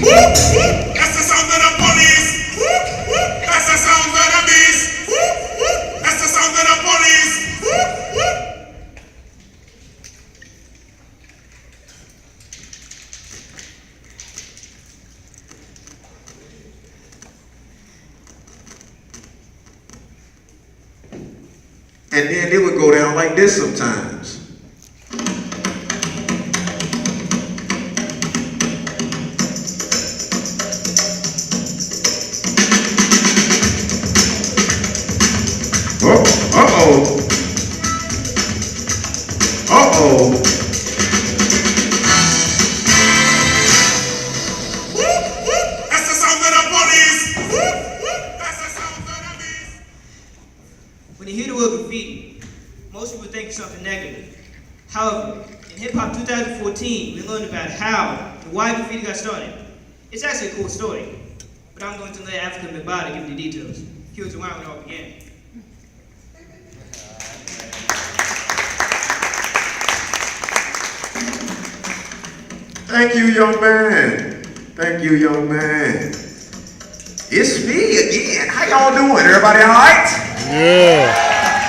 That's the sound of the police. That's the sound of the beast. That's the sound of the police. And then it would go down like this sometimes. Uh-oh. Uh-oh. That's the sound of the police. That's the sound of the beast. When you hear the word graffiti, most people think of something negative. However, in Hip Hop 2014, we learned about how and why graffiti got started. It's actually a cool story, but I'm going to let African Mbada give you the details. Here's why it all began. Thank you, young man. Thank you, young man. It's me again. How y'all doing? Everybody all right? Yeah.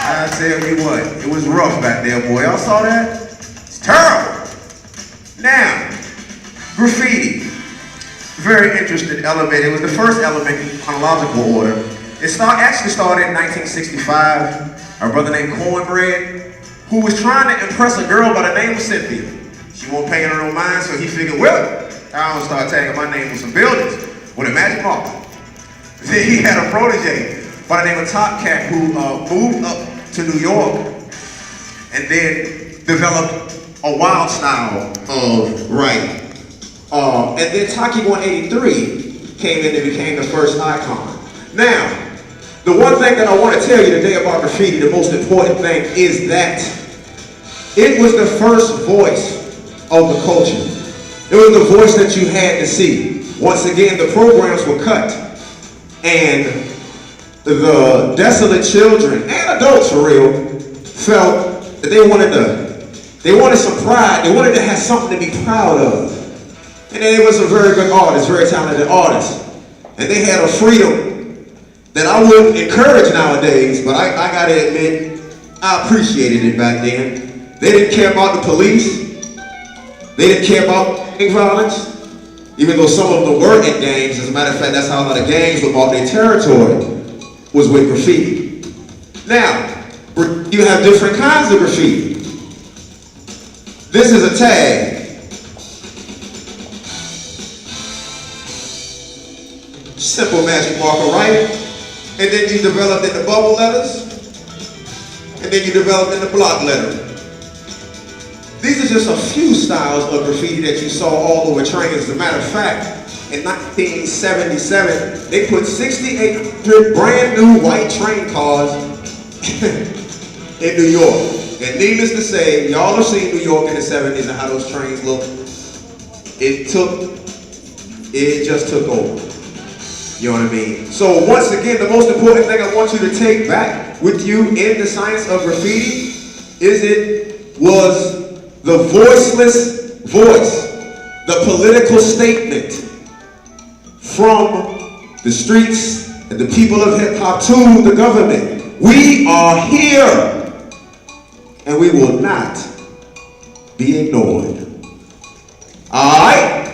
I tell you what, it was rough back there, boy. Y'all saw that? It's terrible. Now, graffiti. Very interesting element. It was the first element in chronological order. It actually started in 1965. A brother named Cornbread, who was trying to impress a girl by the name of Cynthia. She won't pay her no mind, so he figured, well, I'm gonna start tagging my name on some buildings with a magic marker. Then he had a protege by the name of Tutt who moved up to New York and then developed a wild style of writing. And then Taki 183 came in and became the first icon. Now, the one thing that I want to tell you today about graffiti, the most important thing, is that it was the first voice of the culture. It was the voice that you had to see. Once again, the programs were cut, and the desolate children and adults, for real, felt that they wanted some pride. They wanted to have something to be proud of. And they was a very good artist, very talented artist, and they had a freedom that I wouldn't encourage nowadays. But I gotta admit, I appreciated it back then. They didn't care about the police. They didn't care about gang violence, even though some of them were in gangs. As a matter of fact, that's how a lot of gangs would bought their territory, was with graffiti. Now, you have different kinds of graffiti. This is a tag. Simple magic marker, right? And then you developed in the bubble letters, and then you developed in the block letter. These are just a few styles of graffiti that you saw all over trains. As a matter of fact, in 1977, they put 6,800 brand new white train cars in New York. And needless to say, y'all have seen New York in the 70s and how those trains look. It just took over. You know what I mean? So once again, the most important thing I want you to take back with you in the science of graffiti is it was the voiceless voice, the political statement from the streets and the people of hip hop to the government. We are here and we will not be ignored. All right?